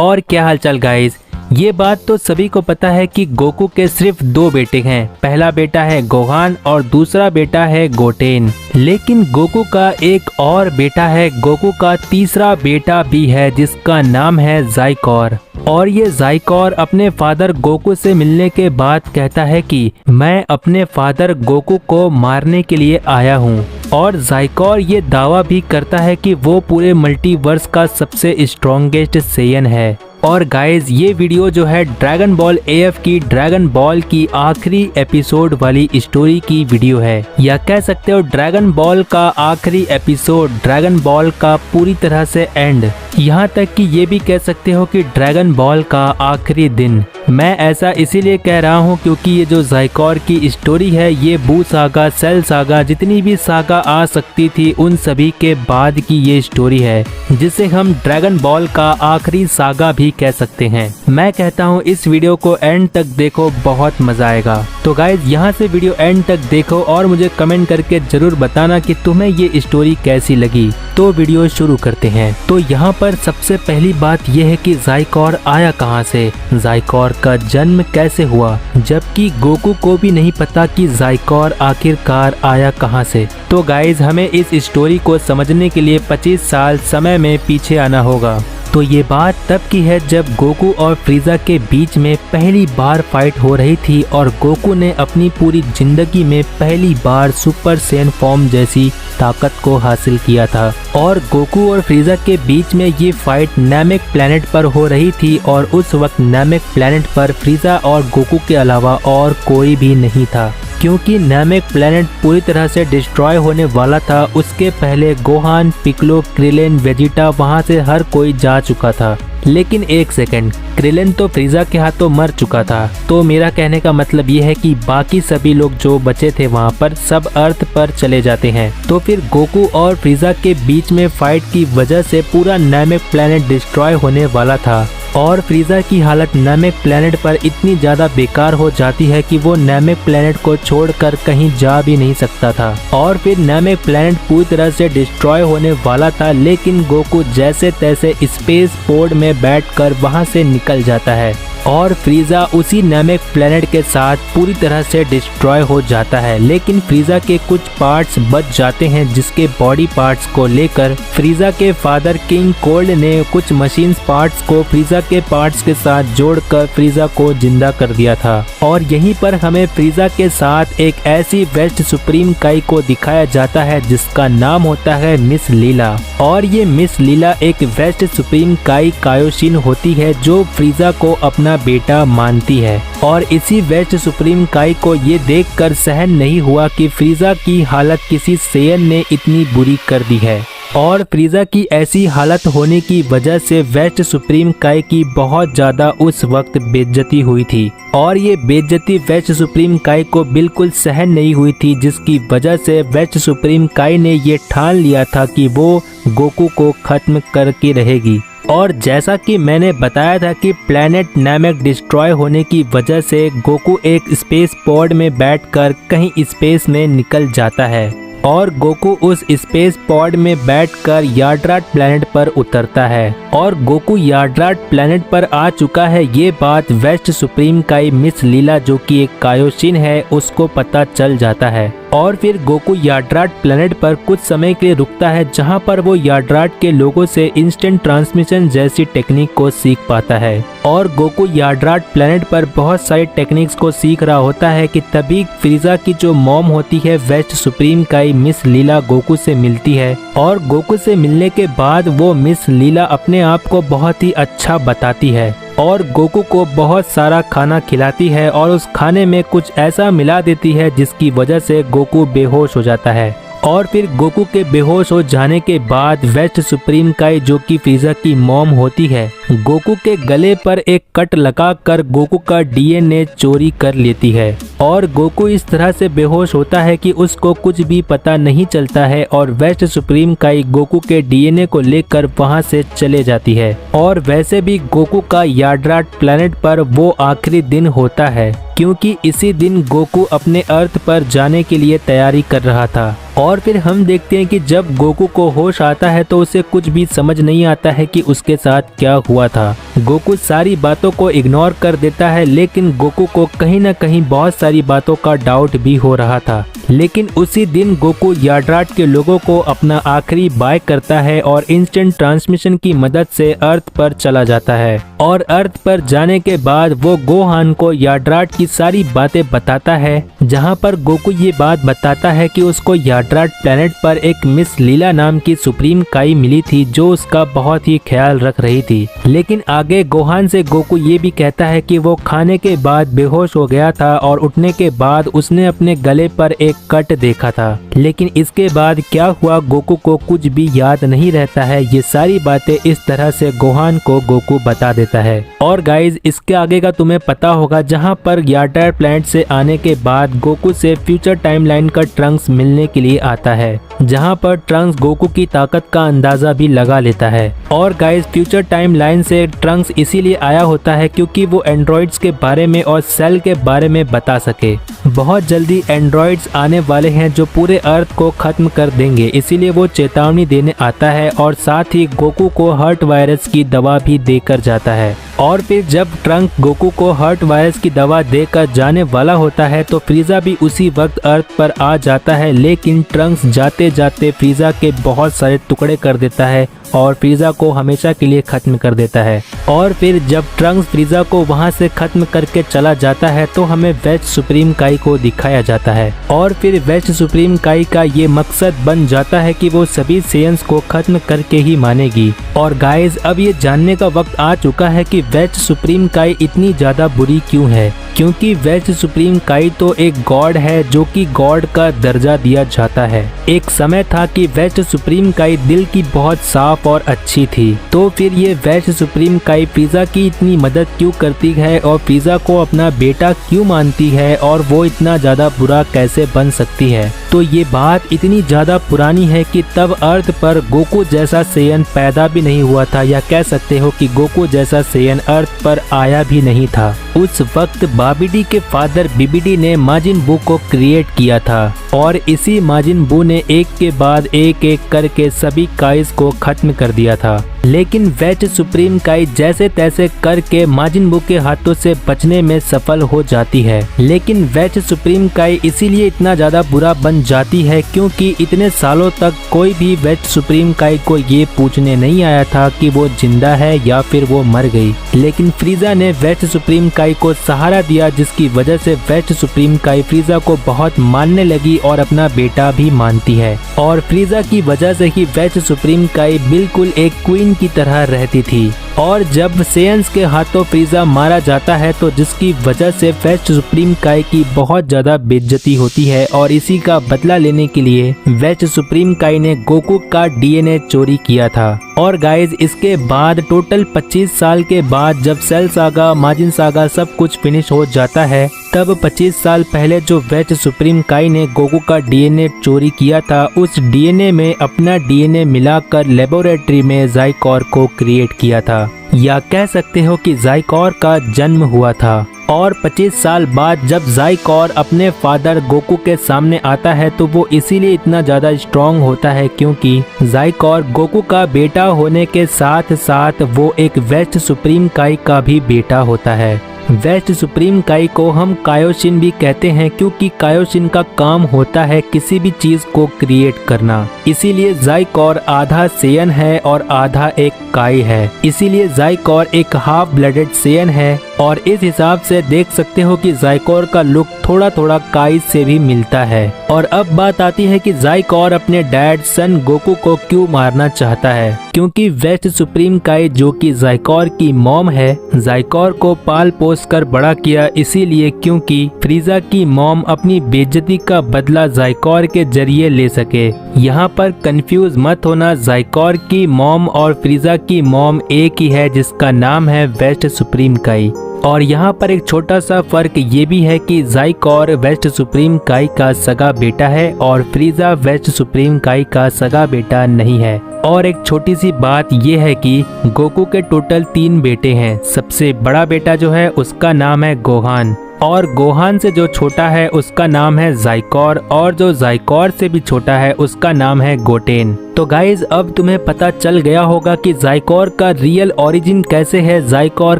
और क्या हालचाल गाइस। ये बात तो सभी को पता है कि गोकू के सिर्फ 2 बेटे हैं। पहला बेटा है गोहान और दूसरा बेटा है गोटेन। लेकिन गोकू का एक और बेटा है, गोकू का तीसरा बेटा भी है जिसका नाम है ज़ाइकोर। और ये ज़ाइकोर अपने फादर गोकू से मिलने के बाद कहता है कि मैं अपने फादर गोकू को मारने के लिए आया हूँ। और ज़ाइकोर ये दावा भी करता है कि वो पूरे मल्टीवर्स का सबसे स्ट्रॉन्गेस्ट सेयन है। और गाइज ये वीडियो जो है ड्रैगन बॉल AF की ड्रैगन बॉल की आखिरी एपिसोड वाली स्टोरी की वीडियो है, या कह सकते हो ड्रैगन बॉल का आखिरी एपिसोड, ड्रैगन बॉल का पूरी तरह से एंड। यहाँ तक कि ये भी कह सकते हो कि ड्रैगन बॉल का आखिरी दिन। मैं ऐसा इसीलिए कह रहा हूँ क्योंकि ये जो ज़ाइकोर की स्टोरी है ये बू सागा, सेल सागा, जितनी भी सागा आ सकती थी उन सभी के बाद की ये स्टोरी है, जिसे हम ड्रैगन बॉल का आखिरी सागा भी कह सकते हैं। मैं कहता हूँ इस वीडियो को एंड तक देखो, बहुत मजा आएगा। तो गाइज यहाँ से वीडियो एंड तक देखो और मुझे कमेंट करके जरूर बताना कि तुम्हें ये स्टोरी कैसी लगी। तो वीडियो शुरू करते हैं। तो यहाँ पर सबसे पहली बात यह है कि ज़ाइकोर आया कहाँ से, ज़ाइकोर का जन्म कैसे हुआ, जबकि गोकू को भी नहीं पता कि ज़ाइकोर आखिरकार आया कहाँ से। तो गाइज हमें इस स्टोरी को समझने के लिए 25 साल समय में पीछे आना होगा। तो ये बात तब की है जब गोकू और फ्रीजा के बीच में पहली बार फाइट हो रही थी और गोकू ने अपनी पूरी जिंदगी में पहली बार सुपर सैयन फॉर्म जैसी ताकत को हासिल किया था। और गोकू और फ्रीजा के बीच में ये फाइट नैमेक प्लेनेट पर हो रही थी और उस वक्त नैमेक प्लेनेट पर फ्रीजा और गोकू के अलावा और कोई भी नहीं था, क्योंकि नैमेक प्लेनेट पूरी तरह से डिस्ट्रॉय होने वाला था। उसके पहले गोहान, पिक्लो, क्रिलेन, वेजिटा, वहां से हर कोई जा चुका था। लेकिन एक सेकंड, क्रिलेन तो फ्रीजा के हाथों मर चुका था। तो मेरा कहने का मतलब ये है कि बाकी सभी लोग जो बचे थे वहाँ पर सब अर्थ पर चले जाते हैं। तो फिर गोकू और फ्रीजा के बीच में फाइट की वजह से पूरा नैमेक प्लेनेट डिस्ट्रॉय होने वाला था और फ्रीजा की हालत नैमेक प्लेनेट पर इतनी ज़्यादा बेकार हो जाती है कि वो नैमेक प्लेनेट को छोड़कर कहीं जा भी नहीं सकता था। और फिर नैमेक प्लेनेट पूरी तरह से डिस्ट्रॉय होने वाला था, लेकिन गोकू जैसे तैसे स्पेस पोर्ट में बैठकर वहां से निकल जाता है और फ्रीजा उसी नैमेक प्लेनेट के साथ पूरी तरह से डिस्ट्रॉय हो जाता है। लेकिन फ्रीजा के कुछ पार्ट्स बच जाते हैं, जिसके बॉडी पार्ट्स को लेकर फ्रीजा के फादर किंग कोल्ड ने कुछ मशीन पार्ट्स को फ्रीजा के पार्ट्स के साथ जोड़कर फ्रीजा को जिंदा कर दिया था। और यहीं पर हमें फ्रीजा के साथ एक ऐसी वेस्ट सुप्रीम काई को दिखाया जाता है जिसका नाम होता है मिस लीला। और ये मिस लीला एक वेस्ट सुप्रीम काई कायोशिन होती है जो फ्रीजा को अपना बेटा मानती है। और इसी वेस्ट सुप्रीम काई को ये देखकर सहन नहीं हुआ कि फ्रीजा की हालत किसी सेयन ने इतनी बुरी कर दी है। और फ्रीजा की ऐसी हालत होने की वजह से वेस्ट सुप्रीम काई की बहुत ज़्यादा उस वक्त बेइज्जती हुई थी। और ये बेइज्जती वेस्ट सुप्रीम काई को बिल्कुल सहन नहीं हुई थी, जिसकी वजह से वेस्ट सुप्रीम काई ने ये ठान लिया था कि वो गोकू को खत्म करके रहेगी। और जैसा कि मैंने बताया था कि प्लैनेट नैमेक डिस्ट्रॉय होने की वजह से गोकू एक स्पेस पॉड में बैठकर कहीं स्पेस में निकल जाता है और गोकू उस स्पेस पॉड में बैठकर यार्ड्राट प्लैनेट पर उतरता है। और गोकू यार्ड्राट प्लैनेट पर आ चुका है, ये बात वेस्ट सुप्रीम काई मिस लीला जो कि एक कायोशिन है उसको पता चल जाता है। और फिर गोकू यार्ड्राट प्लैनेट पर कुछ समय के लिए रुकता है, जहां पर वो यार्ड्राट के लोगों से इंस्टेंट ट्रांसमिशन जैसी टेक्निक को सीख पाता है। और गोकू यार्ड्राट प्लैनेट पर बहुत सारी टेक्निक्स को सीख रहा होता है कि तभी फ्रीजा की जो मॉम होती है वेस्ट सुप्रीम काई मिस लीला गोकू से मिलती है। और गोकू से मिलने के बाद वो मिस लीला अपने आप को बहुत ही अच्छा बताती है और गोकू को बहुत सारा खाना खिलाती है और उस खाने में कुछ ऐसा मिला देती है जिसकी वजह से गोकू बेहोश हो जाता है। और फिर गोकू के बेहोश हो जाने के बाद वेस्ट सुप्रीम काई जो कि फ्रीजा की मॉम होती है, गोकू के गले पर एक कट लगाकर गोकू का DNA चोरी कर लेती है। और गोकू इस तरह से बेहोश होता है कि उसको कुछ भी पता नहीं चलता है और वेस्ट सुप्रीम काई गोकू के DNA को लेकर वहां से चले जाती है। और वैसे भी गोकू का यार्ड्राट प्लैनेट पर वो आखिरी दिन होता है, क्योंकि इसी दिन गोकू अपने अर्थ पर जाने के लिए तैयारी कर रहा था। और फिर हम देखते हैं कि जब गोकू को होश आता है तो उसे कुछ भी समझ नहीं आता है कि उसके साथ क्या हुआ था। गोकू सारी बातों को इग्नोर कर देता है, लेकिन गोकू को कहीं न कहीं बहुत सारी बातों का डाउट भी हो रहा था। लेकिन उसी दिन गोकू याड्राट के लोगों को अपना आखिरी बाय करता है और इंस्टेंट ट्रांसमिशन की मदद से अर्थ पर चला जाता है। और अर्थ पर जाने के बाद वो गोहान को याड्राट की सारी बातें बताता है, जहां पर गोकू ये बात बताता है कि उसको याड्राट प्लेनेट पर एक मिस लीला नाम की सुप्रीम काई मिली थी जो उसका बहुत ही ख्याल रख रही थी। लेकिन आगे गोहान से गोकू ये भी कहता है कि वो खाने के बाद बेहोश हो गया था और उठने के बाद उसने अपने गले पर एक कट देखा था। लेकिन इसके बाद क्या हुआ गोकू को कुछ भी याद नहीं रहता है। ये सारी बातें इस तरह से गोहान को गोकू बता देता है। और गाइज इसके आगे का तुम्हें पता होगा, जहां पर याड्राट प्लैनेट से आने के बाद गोकू से फ्यूचर टाइमलाइन का ट्रंक्स मिलने के लिए आता है, जहां पर ट्रंक्स गोकू की ताकत का अंदाजा भी लगा लेता है। और गाइज फ्यूचर टाइमलाइन से ट्रंक्स इसीलिए आया होता है क्योंकि वो एंड्रॉइड्स के बारे में और सेल के बारे में बता सके। बहुत जल्दी एंड्रॉइड्स आने वाले हैं जो पूरे अर्थ को खत्म कर देंगे, इसीलिए वो चेतावनी देने आता है और साथ ही गोकू को हर्ट वायरस की दवा भी देकर जाता है। और फिर जब ट्रंक गोकू को हर्ट वायरस की दवा देकर जाने वाला होता है तो फ्रीजा भी उसी वक्त अर्थ पर आ जाता है, लेकिन ट्रंक्स जाते जाते फ्रीजा के बहुत सारे टुकड़े कर देता है और फ्रीजा को हमेशा के लिए खत्म कर देता है। और फिर जब ट्रंक्स फ्रीजा को वहां से खत्म करके चला जाता है तो हमें वेस्ट सुप्रीम काई को दिखाया जाता है। और फिर वेस्ट सुप्रीम काई का ये मकसद बन जाता है कि वो सभी सेयंस को खत्म करके ही मानेगी। और गाइज अब ये जानने का वक्त आ चुका है कि वेस्ट सुप्रीम काई इतनी ज्यादा बुरी क्यों है, क्योंकि वेस्ट सुप्रीम काई तो एक गॉड है जो कि गॉड का दर्जा दिया जाता है। एक समय था कि वेस्ट सुप्रीम काई दिल की बहुत साफ और अच्छी थी, तो फिर ये वेस्ट सुप्रीम काई फ्रीजा की इतनी मदद क्यों करती है और फ्रीजा को अपना बेटा क्यों मानती है और वो इतना ज्यादा बुरा कैसे बन सकती है। तो ये बात इतनी ज्यादा पुरानी है कि तब अर्थ पर गोकू जैसा सेयन पैदा भी नहीं हुआ था, या कह सकते हो कि गोकू जैसा सेयन अर्थ पर आया भी नहीं था। उस वक्त बाबीडी के फादर बीबीडी ने माजिन बू को क्रिएट किया था और इसी माजिन बू ने एक के बाद एक करके सभी काइस को खत्म कर दिया था। लेकिन वेस्ट सुप्रीम काई जैसे तैसे करके माजिन बू के हाथों से बचने में सफल हो जाती है। लेकिन वेस्ट सुप्रीम काई इसीलिए इतना ज्यादा बुरा बन जाती है क्योंकि इतने सालों तक कोई भी वेस्ट सुप्रीम काई को ये पूछने नहीं आया था कि वो जिंदा है या फिर वो मर गई। लेकिन फ्रीजा ने वेस्ट सुप्रीम काई को सहारा दिया, जिसकी वजह से वेस्ट सुप्रीम काई फ्रीजा को बहुत मानने लगी और अपना बेटा भी मानती है। और फ्रीजा की वजह से ही वेस्ट सुप्रीम काई बिल्कुल एक क्वीन की तरह रहती थी। और जब सेयंस के हाथों फ्रीजा मारा जाता है तो जिसकी वजह से वेस्ट सुप्रीम काई की बहुत ज्यादा बेइज्जती होती है और इसी का बदला लेने के लिए वेस्ट सुप्रीम काई ने गोकू का डीएनए चोरी किया था। और गाइज इसके बाद टोटल 25 साल के बाद जब सेल सागा, माजिन सागा सब कुछ फिनिश हो जाता है, तब 25 साल पहले जो वेस्ट सुप्रीम काई ने गोकू का डीएनए चोरी किया था, उस डीएनए में अपना डीएनए मिलाकर लेबोरेटरी में ज़ाइकॉर को क्रिएट किया था, या कह सकते हो कि ज़ाइकॉर का जन्म हुआ था। और 25 साल बाद जब ज़ाइकॉर अपने फादर गोकू के सामने आता है तो वो इसीलिए इतना ज़्यादा स्ट्रॉन्ग होता है क्योंकि ज़ाइकॉर गोकू का बेटा होने के साथ साथ वो एक वेस्ट सुप्रीम काई का भी बेटा होता है। वेस्ट सुप्रीम काई को हम कायोशिन भी कहते हैं क्योंकि कायोशिन का काम होता है किसी भी चीज को क्रिएट करना। इसीलिए ज़ाइकॉर आधा सेयन है और आधा एक काई है, इसीलिए ज़ाइकॉर एक हाफ ब्लडेड सेयन है। और इस हिसाब से देख सकते हो कि ज़ाइकॉर का लुक थोड़ा थोड़ा काई से भी मिलता है। और अब बात आती है कि ज़ाइकॉर अपने डैड सन गोकू को क्यों मारना चाहता है, क्योंकि वेस्ट सुप्रीम काई जो कि ज़ाइकॉर की मॉम है, ज़ाइकॉर को पाल पोस कर बड़ा किया इसीलिए क्योंकि फ्रीजा की मॉम अपनी बेइज्जती का बदला ज़ाइकॉर के जरिए ले सके। यहाँ पर कंफ्यूज मत होना, ज़ाइकॉर की मॉम और फ्रीजा की मॉम एक ही है जिसका नाम है वेस्ट सुप्रीम काई। और यहाँ पर एक छोटा सा फर्क ये भी है कि ज़ाइकॉर वेस्ट सुप्रीम काई का सगा बेटा है और फ्रीजा वेस्ट सुप्रीम काई का सगा बेटा नहीं है। और एक छोटी सी बात ये है कि गोकू के टोटल 3 बेटे हैं। सबसे बड़ा बेटा जो है उसका नाम है गोहान, और गोहान से जो छोटा है उसका नाम है ज़ाइकोर और जो ज़ाइकोर से भी छोटा है उसका नाम है गोटेन। तो गाइज अब तुम्हें पता चल गया होगा कि ज़ाइकोर का रियल ओरिजिन कैसे है, ज़ाइकोर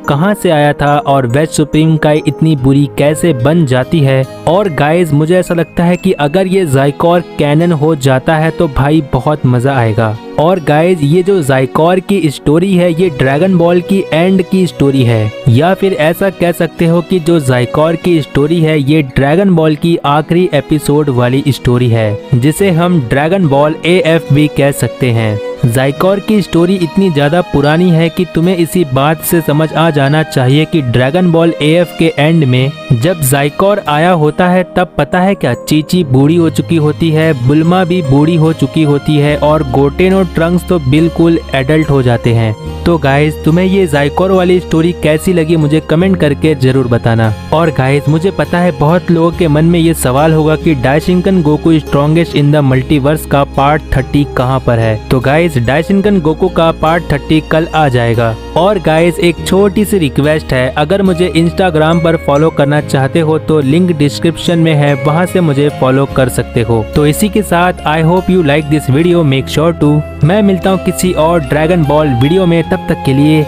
कहाँ से आया था और वेज सुप्रीम काई इतनी बुरी कैसे बन जाती है। और गाइज मुझे ऐसा लगता है कि अगर ये ज़ाइकोर कैनन हो जाता है तो भाई बहुत मज़ा आएगा। और गाइज ये जो ज़ाइकोर की स्टोरी है ये ड्रैगन बॉल की एंड की स्टोरी है, या फिर ऐसा कह सकते हो कि जो ज़ाइकोर की स्टोरी है ये ड्रैगन बॉल की आखिरी एपिसोड वाली स्टोरी है, जिसे हम ड्रैगन बॉल AF भी कह सकते हैं। ज़ाइकोर की स्टोरी इतनी ज़्यादा पुरानी है कि तुम्हें इसी बात से समझ आ जाना चाहिए कि ड्रैगन बॉल AF के एंड में जब ज़ाइकोर आया होता है तब पता है क्या, चीची बूढ़ी हो चुकी होती है, बुल्मा भी बूढ़ी हो चुकी होती है और गोटेन और ट्रंक्स तो बिल्कुल एडल्ट हो जाते हैं। तो गाइज तुम्हें ये ज़ाइकोर वाली स्टोरी कैसी लगी मुझे कमेंट करके जरूर बताना। और गाइज मुझे पता है बहुत लोगों के मन में ये सवाल होगा कि Daishinkan Goku strongest in the multiverse का पार्ट 30 कहाँ पर है। तो गाइज डाइशिंकन गोकू का पार्ट 30 कल आ जाएगा। और गाइज एक छोटी सी रिक्वेस्ट है, अगर मुझे इंस्टाग्राम पर फॉलो करना चाहते हो तो लिंक डिस्क्रिप्शन में है, वहां से मुझे फॉलो कर सकते हो। तो इसी के साथ I hope you like this video, make sure to. मैं मिलता हूँ किसी और ड्रैगन बॉल वीडियो में, तब तक के लिए